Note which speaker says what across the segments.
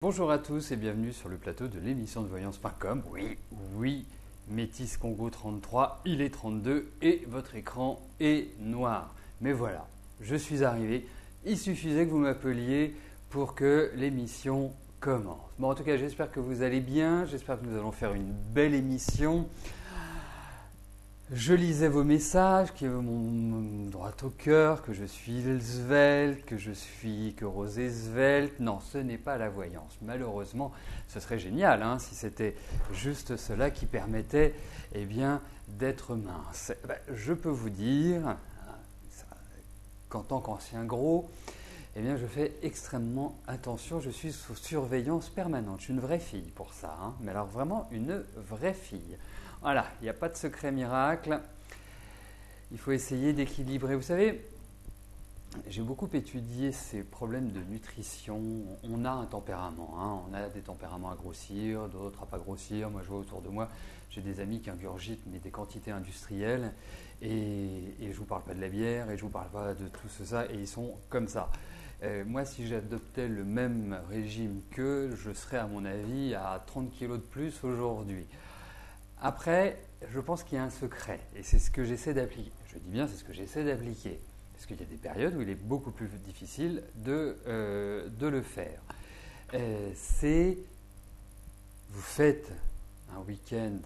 Speaker 1: Bonjour à tous et bienvenue sur le plateau de l'émission de voyance.com. Oui, Métis Congo 33, il est 32 et votre écran est noir. Mais voilà, je suis arrivé. Il suffisait que vous m'appeliez pour que l'émission commence. Bon, en tout cas, j'espère que vous allez bien. J'espère que nous allons faire une belle émission. Je lisais vos messages qui m'ont droit au cœur, que je suis svelte, que Rosé svelte. Non, ce n'est pas la voyance. Malheureusement, ce serait génial si c'était juste cela qui permettait d'être mince. Je peux vous dire qu'en tant qu'ancien gros, je fais extrêmement attention. Je suis sous surveillance permanente. Je suis une vraie fille pour ça, mais alors vraiment une vraie fille. Voilà, il n'y a pas de secret miracle. Il faut essayer d'équilibrer. Vous savez, j'ai beaucoup étudié ces problèmes de nutrition. On a un tempérament. On a des tempéraments à grossir, d'autres à pas grossir. Moi, je vois autour de moi, j'ai des amis qui ingurgitent des quantités industrielles. Et je ne vous parle pas de la bière et je ne vous parle pas de tout ça. Et ils sont comme ça. Moi, si j'adoptais le même régime qu'eux, je serais à mon avis à 30 kilos de plus aujourd'hui. Après, je pense qu'il y a un secret et c'est ce que j'essaie d'appliquer. Je dis bien, c'est ce que j'essaie d'appliquer. Parce qu'il y a des périodes où il est beaucoup plus difficile de le faire. Vous faites un week-end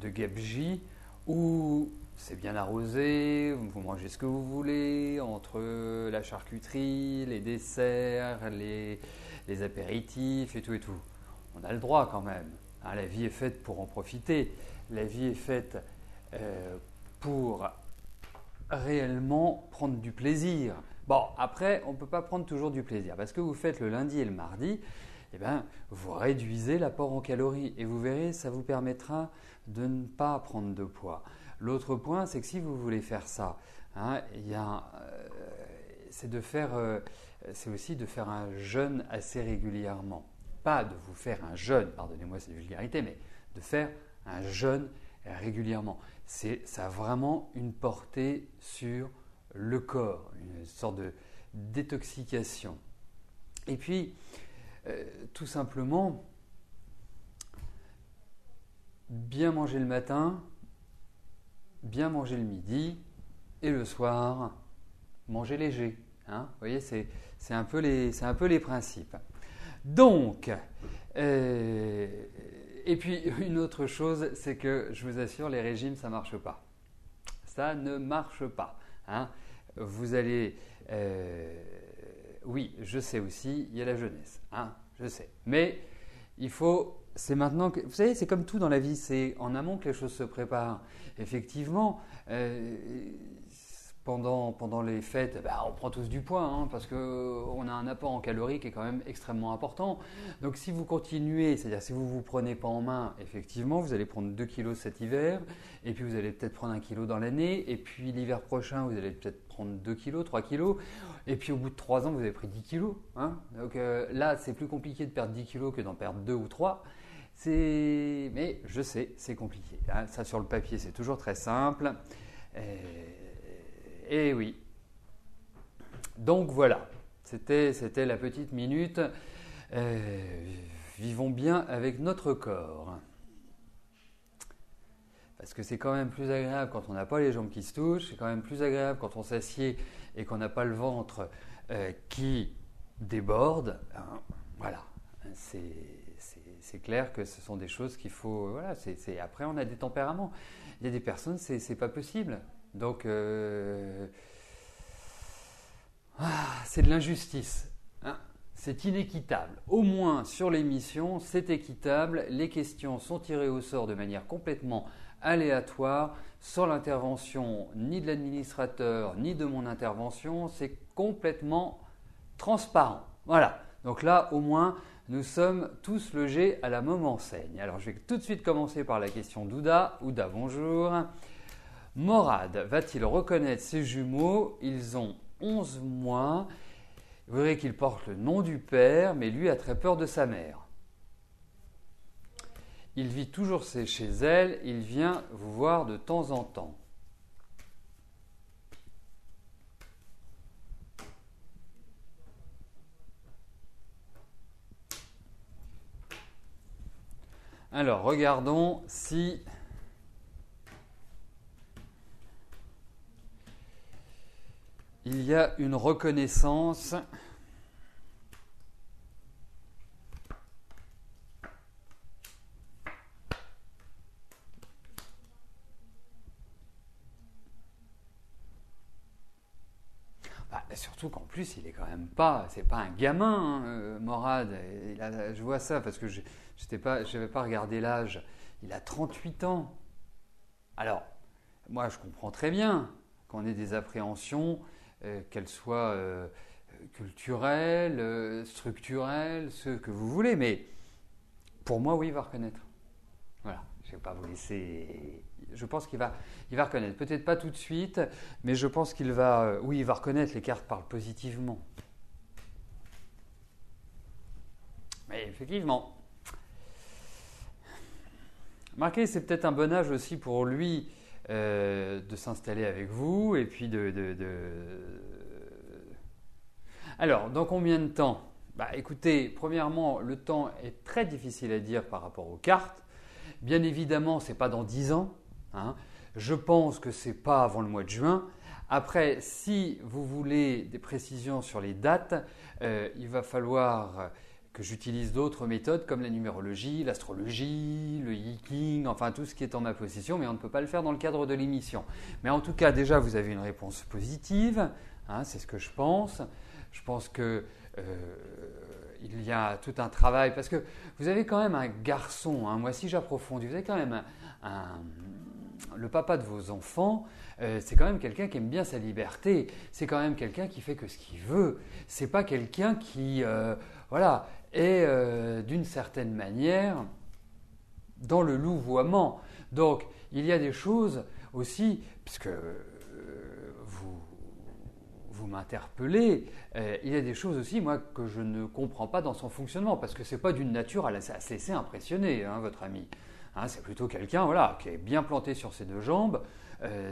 Speaker 1: de gabegie où c'est bien arrosé, vous mangez ce que vous voulez, entre la charcuterie, les desserts, les apéritifs et tout. On a le droit quand même. La vie est faite pour en profiter. La vie est faite pour réellement prendre du plaisir. Bon, après, on ne peut pas prendre toujours du plaisir. Parce que vous faites le lundi et le mardi, vous réduisez l'apport en calories. Et vous verrez, ça vous permettra de ne pas prendre de poids. L'autre point, c'est que si vous voulez faire ça, c'est aussi de faire un jeûne assez régulièrement. Pas de vous faire un jeûne, pardonnez-moi cette vulgarité, mais de faire un jeûne régulièrement. Ça a vraiment une portée sur le corps, une sorte de détoxication. Et puis, tout simplement, bien manger le matin, bien manger le midi, et le soir, manger léger. Vous voyez, c'est un peu les principes. Donc, et puis une autre chose, c'est que je vous assure, les régimes, ça ne marche pas. Ça ne marche pas. Vous allez… oui, je sais aussi, il y a la jeunesse. Je sais. Mais il faut… C'est maintenant que… Vous savez, c'est comme tout dans la vie, c'est en amont que les choses se préparent. Effectivement… Pendant les fêtes, on prend tous du poids parce qu'on a un apport en calories qui est quand même extrêmement important. Donc si vous continuez, c'est-à-dire si vous ne vous prenez pas en main, effectivement, vous allez prendre 2 kilos cet hiver, et puis vous allez peut-être prendre 1 kilo dans l'année, et puis l'hiver prochain, vous allez peut-être prendre 2 kilos, 3 kilos, et puis au bout de 3 ans, vous avez pris 10 kilos. Donc là, c'est plus compliqué de perdre 10 kilos que d'en perdre 2 ou 3. Mais je sais, c'est compliqué. Ça, sur le papier, c'est toujours très simple. Et oui. Donc voilà, c'était la petite minute. Vivons bien avec notre corps. Parce que c'est quand même plus agréable quand on n'a pas les jambes qui se touchent, c'est quand même plus agréable quand on s'assied et qu'on n'a pas le ventre qui déborde. Voilà, c'est clair que ce sont des choses qu'il faut… Voilà, après, on a des tempéraments. Il y a des personnes, c'est pas possible. Donc, c'est de l'injustice. C'est inéquitable. Au moins sur l'émission, c'est équitable. Les questions sont tirées au sort de manière complètement aléatoire, sans l'intervention ni de l'administrateur, ni de mon intervention. C'est complètement transparent. Voilà. Donc là, au moins, nous sommes tous logés à la même enseigne. Alors, je vais tout de suite commencer par la question d'Ouda. Ouda, bonjour. Morad va-t-il reconnaître ses jumeaux? Ils ont 11 mois. Vous verrez qu'il porte le nom du père, mais lui a très peur de sa mère. Il vit toujours chez elle, il vient vous voir de temps en temps. Alors, regardons si il y a une reconnaissance. Surtout qu'en plus, il est quand même pas, c'est pas un gamin, hein, Morad. Je vois ça parce que je n'avais pas regardé l'âge. Il a 38 ans. Alors, moi, je comprends très bien qu'on ait des appréhensions, qu'elles soient culturelles, structurelles, ce que vous voulez. Mais pour moi, oui, il va reconnaître. Voilà, je ne vais pas vous laisser. Je pense il va reconnaître. Peut-être pas tout de suite, mais je pense qu'il va. Oui, il va reconnaître. Les cartes parlent positivement. Mais effectivement. Marquez, c'est peut-être un bon âge aussi pour lui de s'installer avec vous et puis Alors, dans combien de temps? Écoutez, premièrement, le temps est très difficile à dire par rapport aux cartes. Bien évidemment, ce n'est pas dans 10 ans. Hein. Je pense que ce n'est pas avant le mois de juin. Après, si vous voulez des précisions sur les dates, il va falloir que j'utilise d'autres méthodes comme la numérologie, l'astrologie, le yiking, enfin tout ce qui est en ma possession, mais on ne peut pas le faire dans le cadre de l'émission. Mais en tout cas, déjà, vous avez une réponse positive, hein, c'est ce que je pense. Je pense que il y a tout un travail, parce que vous avez quand même un garçon, hein, moi si j'approfondis, vous avez quand même le papa de vos enfants, c'est quand même quelqu'un qui aime bien sa liberté, c'est quand même quelqu'un qui fait que ce qu'il veut, c'est pas quelqu'un qui voilà, est d'une certaine manière dans le louvoiement. Donc il y a des choses aussi, puisque vous m'interpellez, il y a des choses aussi, moi, que je ne comprends pas dans son fonctionnement, parce que ce n'est pas d'une nature à se laisser impressionner, hein, votre ami. Hein, c'est plutôt quelqu'un voilà, qui est bien planté sur ses deux jambes,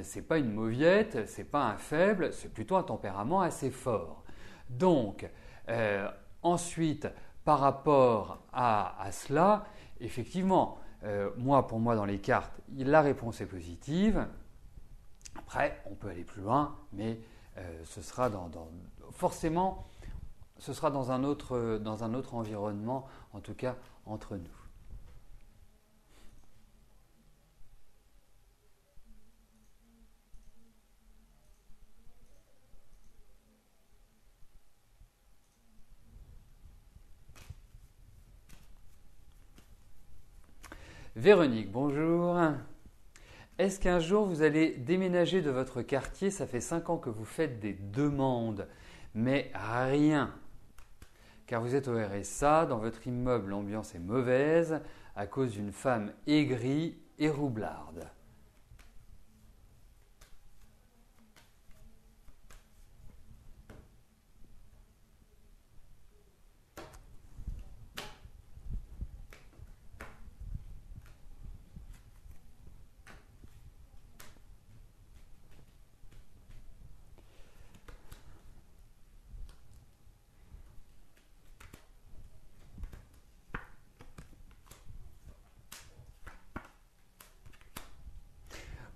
Speaker 1: c'est pas une mauviette, c'est pas un faible, c'est plutôt un tempérament assez fort. Donc, ensuite, par rapport à cela, effectivement, pour moi, dans les cartes, la réponse est positive. Après, on peut aller plus loin, mais ce sera forcément, ce sera dans un autre environnement, en tout cas entre nous. Véronique, bonjour. Est-ce qu'un jour vous allez déménager de votre quartier? Ça fait 5 ans que vous faites des demandes, mais rien. Car vous êtes au RSA, dans votre immeuble l'ambiance est mauvaise à cause d'une femme aigrie et roublarde.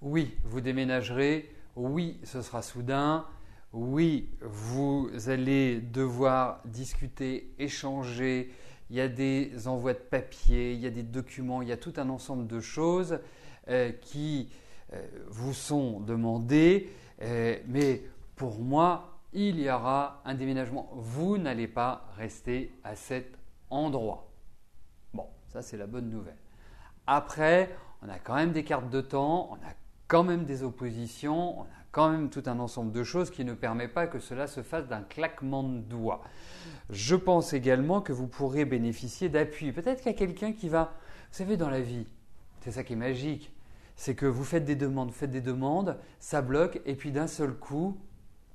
Speaker 1: Oui, vous déménagerez. Oui, ce sera soudain. Oui, vous allez devoir discuter, échanger. Il y a des envois de papier, il y a des documents, il y a tout un ensemble de choses qui vous sont demandées. Mais pour moi, il y aura un déménagement. Vous n'allez pas rester à cet endroit. Bon, ça c'est la bonne nouvelle. Après, on a quand même des cartes de temps, on a quand même des oppositions, on a quand même tout un ensemble de choses qui ne permet pas que cela se fasse d'un claquement de doigts. Je pense également que vous pourrez bénéficier d'appui. Peut-être qu'il y a quelqu'un qui va… Vous savez, dans la vie, c'est ça qui est magique, c'est que vous faites des demandes, ça bloque, et puis d'un seul coup,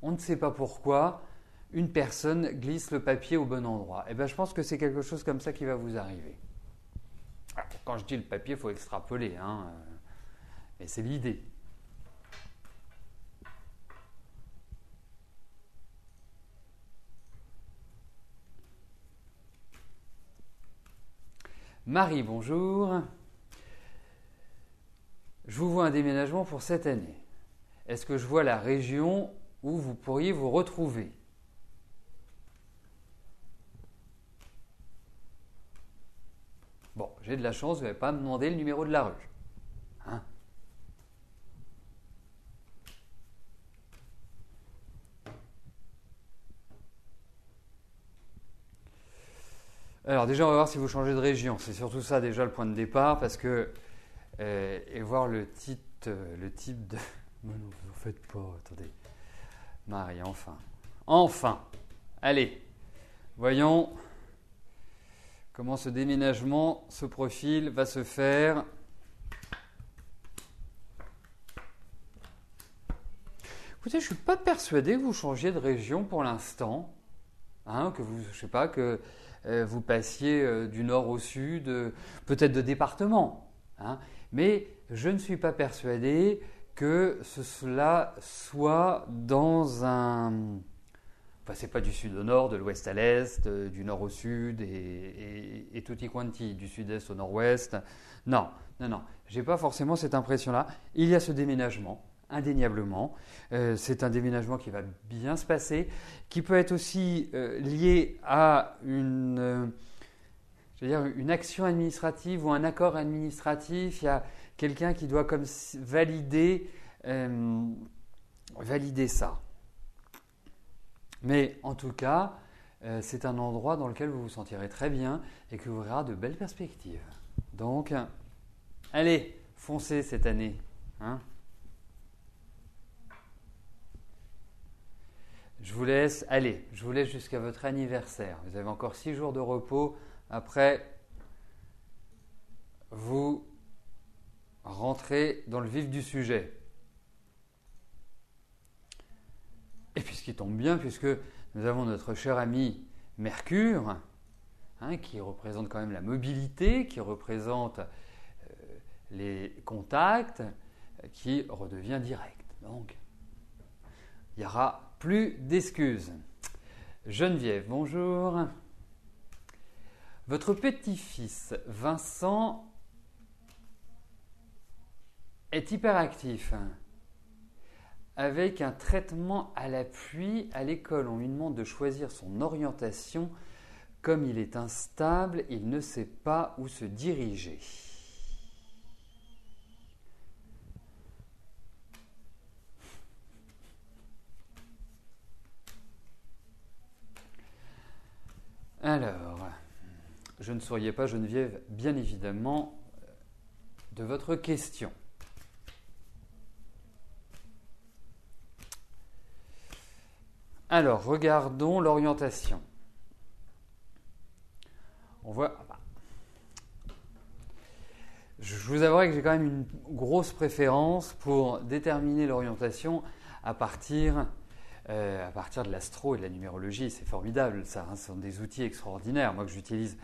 Speaker 1: on ne sait pas pourquoi, une personne glisse le papier au bon endroit. Et bien, je pense que c'est quelque chose comme ça qui va vous arriver. Alors, quand je dis le papier, il faut extrapoler, hein, mais c'est l'idée. Marie, bonjour. je vous vois un déménagement pour cette année. Est-ce que je vois la région où vous pourriez vous retrouver? Bon, j'ai de la chance, vous n'avez pas à me demander le numéro de la rue. Hein? Alors déjà, on va voir si vous changez de région. C'est surtout ça déjà le point de départ, parce que et voir le type de. Mais non, vous en faites pas. Attendez, Marie, enfin. Allez, voyons comment ce déménagement, ce profil va se faire. Écoutez, je ne suis pas persuadé que vous changiez de région pour l'instant. Hein, que vous, je sais pas, que vous passiez du nord au sud, peut-être de département. Hein, mais je ne suis pas persuadé que cela soit dans un... Enfin, c'est pas du sud au nord, de l'ouest à l'est, du nord au sud et tutti quanti, du sud-est au nord-ouest. Non. J'ai pas forcément cette impression-là. Il y a ce déménagement, indéniablement. C'est un déménagement qui va bien se passer, qui peut être aussi lié à une action administrative ou un accord administratif. Il y a quelqu'un qui doit comme valider ça. Mais en tout cas, c'est un endroit dans lequel vous vous sentirez très bien et qui vous verra de belles perspectives. Donc, allez, foncez cette année. Hein. Je vous laisse jusqu'à votre anniversaire. Vous avez encore 6 jours de repos. Après, vous rentrez dans le vif du sujet. Et puis ce qui tombe bien, puisque nous avons notre cher ami Mercure, hein, qui représente quand même la mobilité, qui représente les contacts, qui redevient direct. Donc, il n'y aura plus d'excuses. Geneviève, bonjour. Votre petit-fils Vincent est hyperactif. Avec un traitement à l'appui à l'école, on lui demande de choisir son orientation. Comme il est instable, il ne sait pas où se diriger. Alors, je ne souriais pas, Geneviève, bien évidemment, de votre question. Alors, regardons l'orientation. On voit... Je vous avouerai que j'ai quand même une grosse préférence pour déterminer l'orientation à partir de l'astro et de la numérologie. C'est formidable, ça. Hein, ce sont des outils extraordinaires. Moi, que j'utilise,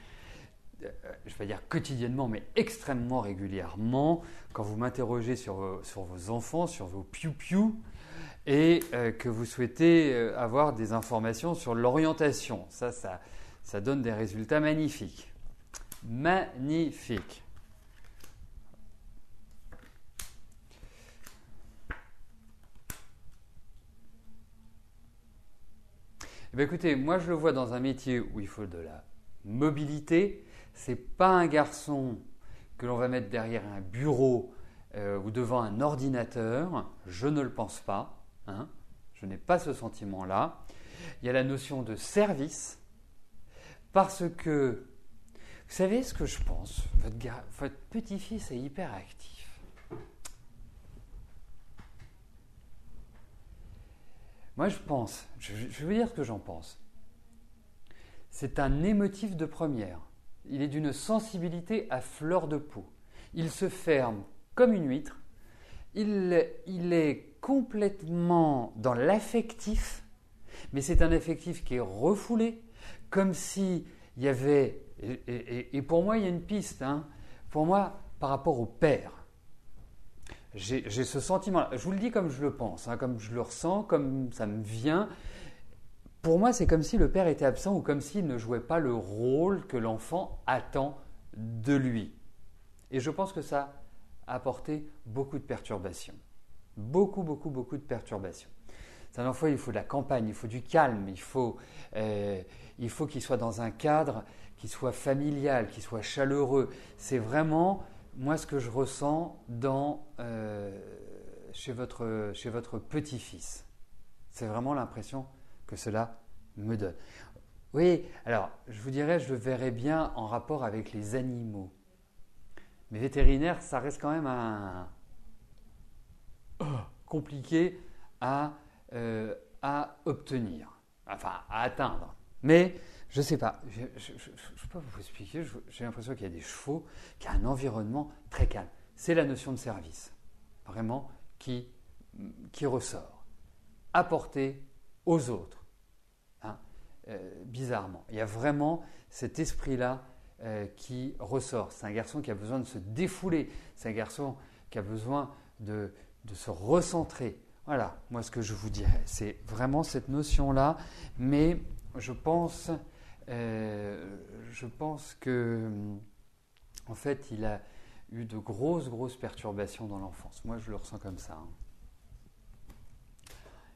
Speaker 1: je ne vais pas dire quotidiennement, mais extrêmement régulièrement. Quand vous m'interrogez sur vos enfants, sur vos piou-piou, et que vous souhaitez avoir des informations sur l'orientation. Ça donne des résultats magnifiques. Magnifiques. Eh bien, écoutez, moi je le vois dans un métier où il faut de la mobilité. Ce n'est pas un garçon que l'on va mettre derrière un bureau ou devant un ordinateur. Je ne le pense pas. Hein, je n'ai pas ce sentiment-là. Il y a la notion de service, parce que, vous savez ce que je pense, votre petit-fils est hyperactif. Moi je pense, je vais vous dire ce que j'en pense. C'est un émotif de première. Il est d'une sensibilité à fleur de peau. Il se ferme comme une huître. Il est complètement dans l'affectif, mais c'est un affectif qui est refoulé, comme s'il y avait... Et pour moi, il y a une piste. Hein, pour moi, par rapport au père, j'ai ce sentiment-là. Je vous le dis comme je le pense, hein, comme je le ressens, comme ça me vient. Pour moi, c'est comme si le père était absent ou comme s'il ne jouait pas le rôle que l'enfant attend de lui. Et je pense que ça apporter beaucoup de perturbations. Beaucoup, beaucoup, beaucoup de perturbations. C'est un enfant, il faut de la campagne, il faut du calme, il faut qu'il soit dans un cadre qui soit familial, qui soit chaleureux. C'est vraiment, moi, ce que je ressens chez votre petit-fils. C'est vraiment l'impression que cela me donne. Oui, alors, je vous dirais, je le verrais bien en rapport avec les animaux. Mais vétérinaire, ça reste quand même compliqué à obtenir, enfin à atteindre. Mais je ne sais pas, je ne peux pas vous expliquer, j'ai l'impression qu'il y a des chevaux qui ont un environnement très calme. C'est la notion de service, vraiment, qui ressort. Apporter aux autres, hein, bizarrement. Il y a vraiment cet esprit-là qui ressort. C'est un garçon qui a besoin de se défouler, c'est un garçon qui a besoin de se recentrer. Voilà, moi ce que je vous dirais, c'est vraiment cette notion-là, mais je pense que en fait, il a eu de grosses perturbations dans l'enfance. Moi, je le ressens comme ça. Hein.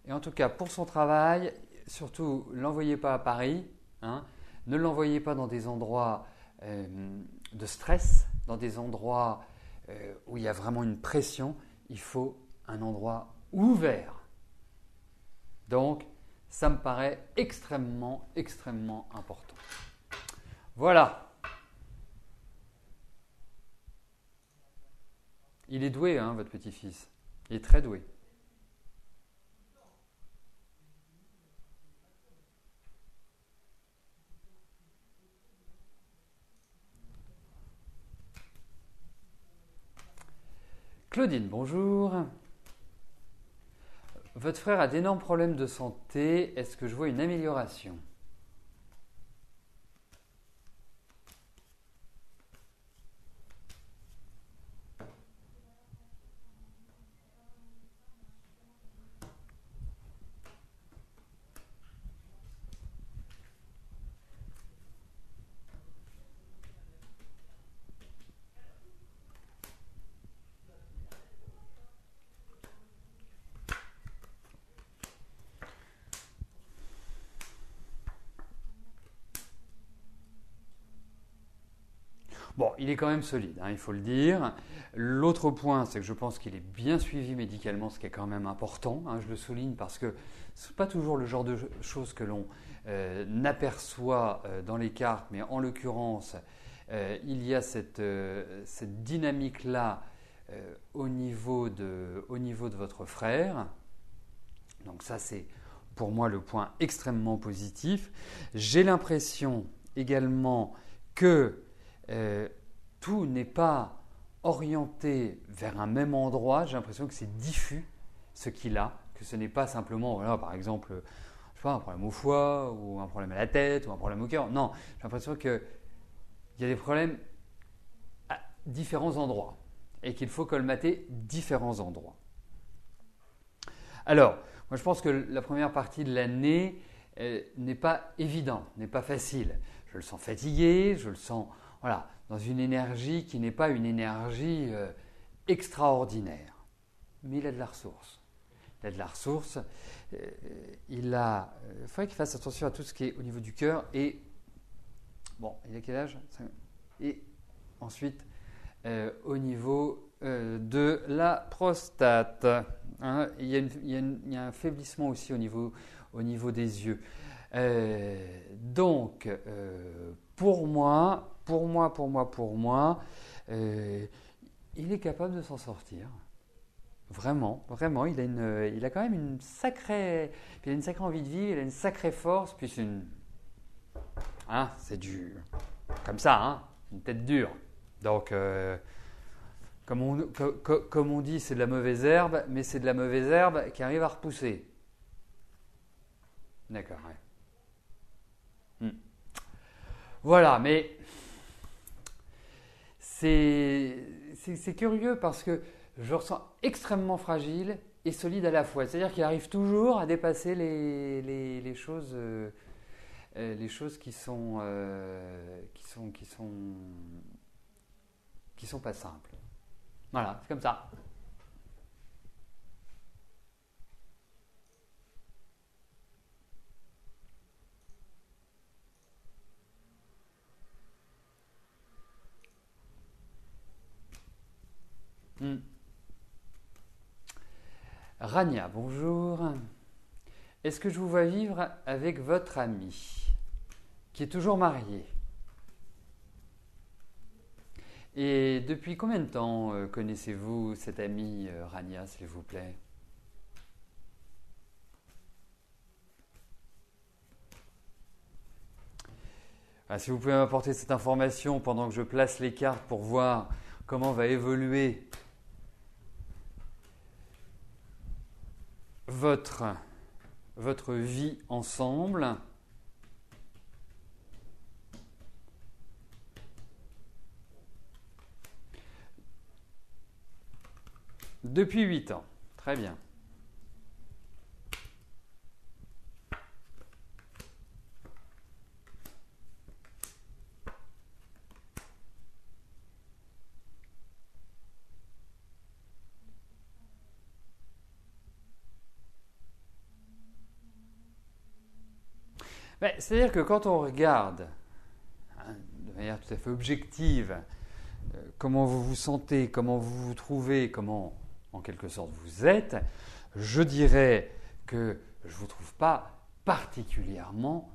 Speaker 1: Et en tout cas, pour son travail, surtout, ne l'envoyez pas à Paris, hein, ne l'envoyez pas dans des endroits de stress, dans des endroits où il y a vraiment une pression. Il faut un endroit ouvert. Donc, ça me paraît extrêmement important. Voilà. Il est doué, hein, votre petit-fils. Il est très doué. Claudine, bonjour. Votre frère a d'énormes problèmes de santé. Est-ce que je vois une amélioration ? Bon, il est quand même solide, hein, il faut le dire. L'autre point, c'est que je pense qu'il est bien suivi médicalement, ce qui est quand même important. Hein, je le souligne parce que ce n'est pas toujours le genre de choses que l'on aperçoit dans les cartes, mais en l'occurrence, il y a cette dynamique-là au niveau de votre frère. Donc ça, c'est pour moi le point extrêmement positif. J'ai l'impression également que tout n'est pas orienté vers un même endroit. J'ai l'impression que c'est diffus ce qu'il a, que ce n'est pas simplement, voilà, par exemple, je sais pas, un problème au foie ou un problème à la tête ou un problème au cœur. Non, j'ai l'impression qu'il y a des problèmes à différents endroits et qu'il faut colmater différents endroits. Alors, moi je pense que la première partie de l'année n'est pas évidente, n'est pas facile. Je le sens fatigué, je le sens dans une énergie qui n'est pas une énergie extraordinaire. Mais il a de la ressource. Il a de la ressource. Il faudrait qu'il fasse attention à tout ce qui est au niveau du cœur. Et, bon, il a quel âge ? Et ensuite, au niveau de la prostate. Hein, il y a un faiblissement aussi au niveau des yeux. Donc, pour moi, il est capable de s'en sortir. Vraiment, il a quand même une sacrée envie de vivre, il a une sacrée force, puis c'est comme ça, hein, une tête dure. Donc, comme on dit, c'est de la mauvaise herbe, mais c'est de la mauvaise herbe qui arrive à repousser. D'accord, ouais. Voilà, mais c'est curieux parce que je le ressens extrêmement fragile et solide à la fois. C'est-à-dire qu'il arrive toujours à dépasser les choses qui sont pas simples. Voilà, c'est comme ça. Hmm. Rania, bonjour. Est-ce que je vous vois vivre avec votre ami qui est toujours marié? Et depuis combien de temps connaissez-vous cet ami Rania, s'il vous plaît? Ah, si vous pouvez m'apporter cette information pendant que je place les cartes pour voir comment va évoluer votre vie ensemble. Depuis 8 ans. Très bien. C'est-à-dire que quand on regarde de manière tout à fait objective comment vous vous sentez, comment vous vous trouvez, comment en quelque sorte vous êtes, je dirais que je ne vous trouve pas particulièrement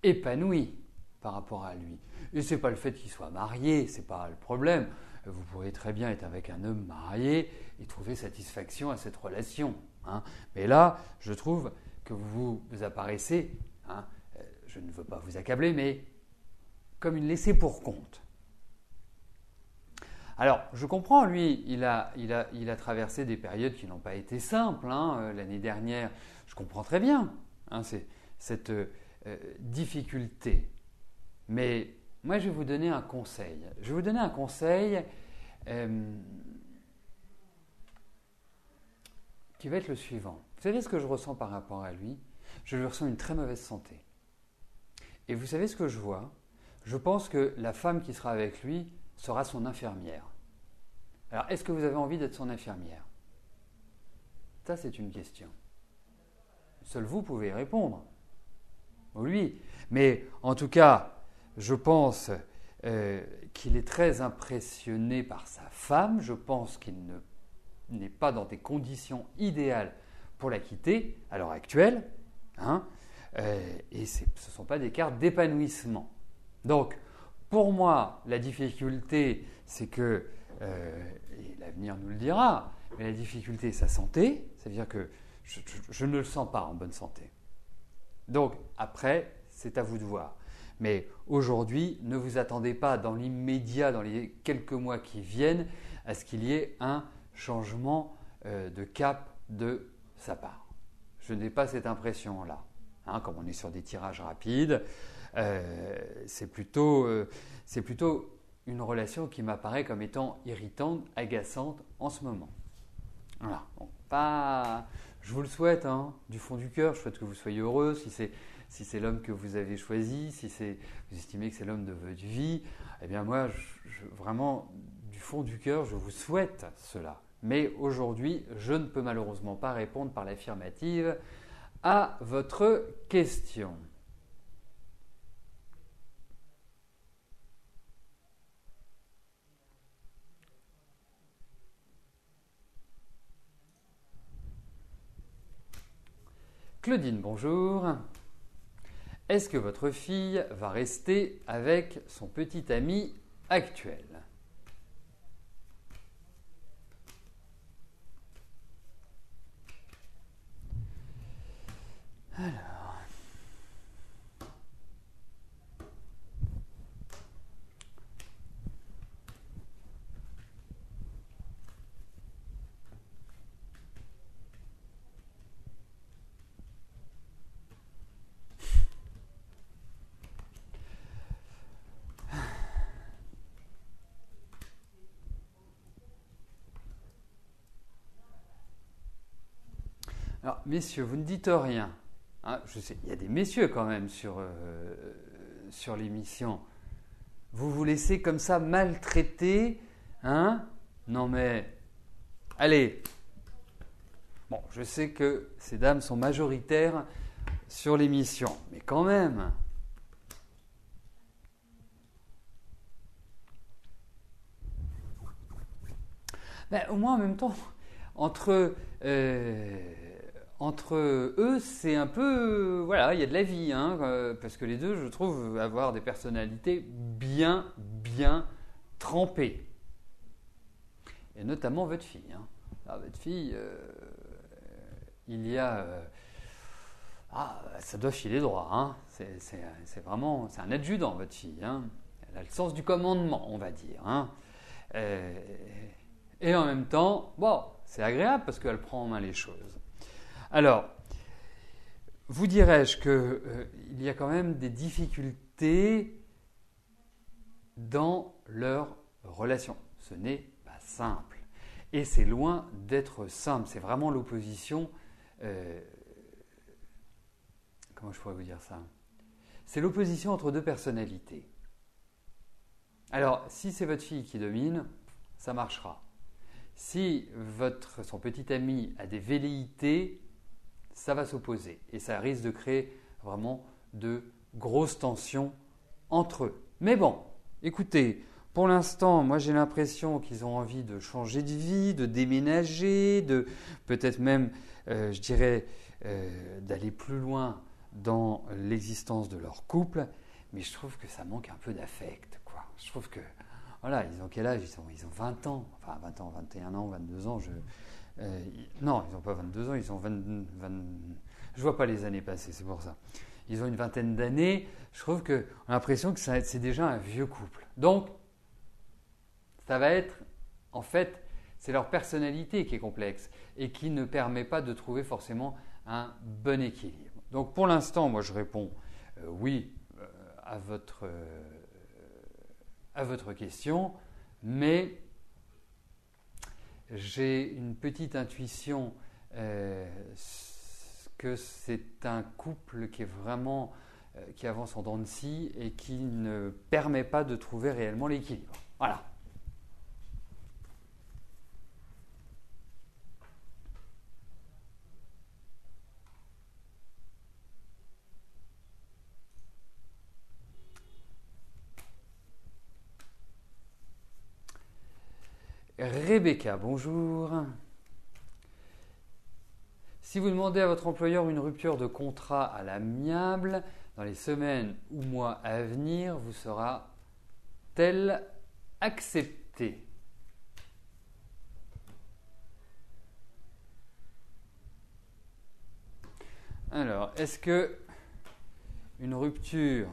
Speaker 1: épanoui par rapport à lui. Et ce n'est pas le fait qu'il soit marié, ce n'est pas le problème. Vous pourrez très bien être avec un homme marié et trouver satisfaction à cette relation. Hein. Mais là, je trouve que vous apparaissez, hein, je ne veux pas vous accabler, mais comme une laissée pour compte. Alors, je comprends, lui, il a traversé des périodes qui n'ont pas été simples. Hein, l'année dernière, je comprends très bien cette difficulté. Mais moi, je vais vous donner un conseil. Je vais vous donner un conseil qui va être le suivant. Vous savez ce que je ressens par rapport à lui? Je lui ressens une très mauvaise santé. Et vous savez ce que je vois? Je pense que la femme qui sera avec lui sera son infirmière. Alors, est-ce que vous avez envie d'être son infirmière? Ça, c'est une question. Seul vous pouvez y répondre. Ou lui. Mais en tout cas, je pense qu'il est très impressionné par sa femme. Je pense qu'il n'est pas dans des conditions idéales pour la quitter à l'heure actuelle. Hein, et ce ne sont pas des cartes d'épanouissement. Donc, pour moi, la difficulté, c'est que, et l'avenir nous le dira, mais la difficulté, c'est sa santé, c'est-à-dire que je ne le sens pas en bonne santé. Donc, après, c'est à vous de voir. Mais aujourd'hui, ne vous attendez pas dans l'immédiat, dans les quelques mois qui viennent, à ce qu'il y ait un changement de cap de sa part. Je n'ai pas cette impression-là. Hein, comme on est sur des tirages rapides, c'est plutôt une relation qui m'apparaît comme étant irritante, agaçante en ce moment. Voilà. Bon, je vous le souhaite, hein, du fond du cœur. Je souhaite que vous soyez heureux. Si c'est l'homme que vous avez choisi, si vous estimez que c'est l'homme de votre vie, eh bien moi, vraiment, du fond du cœur, je vous souhaite cela. Mais aujourd'hui, je ne peux malheureusement pas répondre par l'affirmative à votre question. Claudine, bonjour. Est-ce que votre fille va rester avec son petit ami actuel? Alors. Alors, messieurs, vous ne dites rien. Hein, je sais, il y a des messieurs quand même sur l'émission. Vous vous laissez comme ça maltraiter, hein? Non mais, Allez. Bon, je sais que ces dames sont majoritaires sur l'émission, mais quand même. Ben, au moins, en même temps, entre eux, c'est un peu... voilà, il y a de la vie, hein, parce que les deux, je trouve, avoir des personnalités bien trempées. Et notamment votre fille. Hein. Alors, votre fille, il y a... ça doit filer droit. Hein. C'est vraiment... C'est un adjudant, votre fille. Hein. Elle a le sens du commandement, on va dire. Hein. Et en même temps, bon, c'est agréable parce qu'elle prend en main les choses. Alors, vous dirais-je qu'il y a quand même des difficultés dans leur relation. Ce n'est pas simple. Et c'est loin d'être simple. C'est vraiment l'opposition. Comment je pourrais vous dire ça? C'est l'opposition entre deux personnalités. Alors, si c'est votre fille qui domine, ça marchera. Si son petit ami a des velléités, ça va s'opposer et ça risque de créer vraiment de grosses tensions entre eux. Mais bon, écoutez, pour l'instant, moi j'ai l'impression qu'ils ont envie de changer de vie, de déménager, de peut-être même, je dirais, d'aller plus loin dans l'existence de leur couple, mais je trouve que ça manque un peu d'affect, quoi. Je trouve que, voilà, ils ont quel âge? Ils ont 20 ans, enfin 20 ans, 21 ans, 22 ans, non, ils n'ont pas 22 ans, ils ont 20, je ne vois pas les années passées, c'est pour ça. Ils ont une vingtaine d'années, je trouve qu'on a l'impression que c'est déjà un vieux couple. Donc, ça va être, en fait, c'est leur personnalité qui est complexe et qui ne permet pas de trouver forcément un bon équilibre. Donc, pour l'instant, moi je réponds oui à votre question, mais j'ai une petite intuition que c'est un couple qui est vraiment qui avance en dents de scie et qui ne permet pas de trouver réellement l'équilibre. Voilà. Rebecca, bonjour. Si vous demandez à votre employeur une rupture de contrat à l'amiable, dans les semaines ou mois à venir, vous sera-t-elle acceptée? Alors, est-ce que une rupture...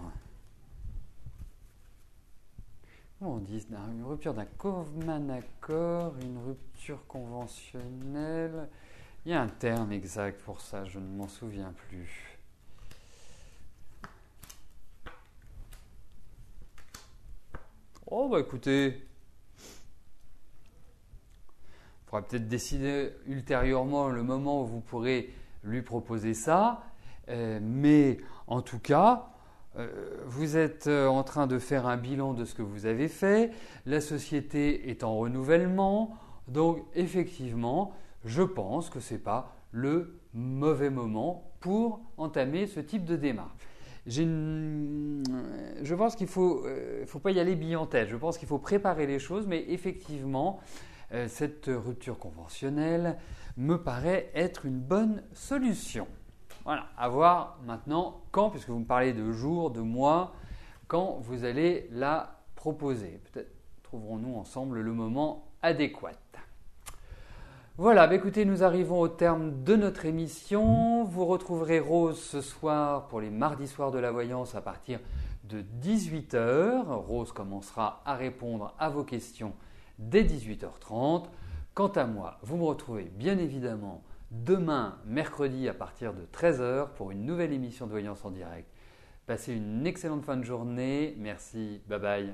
Speaker 1: Comment on dit? Une rupture d'un commun accord, une rupture conventionnelle. Il y a un terme exact pour ça, je ne m'en souviens plus. Oh bah écoutez, il faudra peut-être décider ultérieurement le moment où vous pourrez lui proposer ça, mais en tout cas... vous êtes en train de faire un bilan de ce que vous avez fait, la société est en renouvellement, donc effectivement, je pense que ce n'est pas le mauvais moment pour entamer ce type de démarche. Je pense qu'il ne faut pas y aller bille en tête, je pense qu'il faut préparer les choses, mais effectivement, cette rupture conventionnelle me paraît être une bonne solution. Voilà, à voir maintenant quand, puisque vous me parlez de jours, de mois, quand vous allez la proposer. Peut-être trouverons-nous ensemble le moment adéquat. Voilà, bah écoutez, nous arrivons au terme de notre émission. Vous retrouverez Rose ce soir pour les mardis soirs de la voyance à partir de 18h. Rose commencera à répondre à vos questions dès 18h30. Quant à moi, vous me retrouvez bien évidemment demain, mercredi, à partir de 13h pour une nouvelle émission de Voyance en direct. Passez une excellente fin de journée. Merci. Bye bye.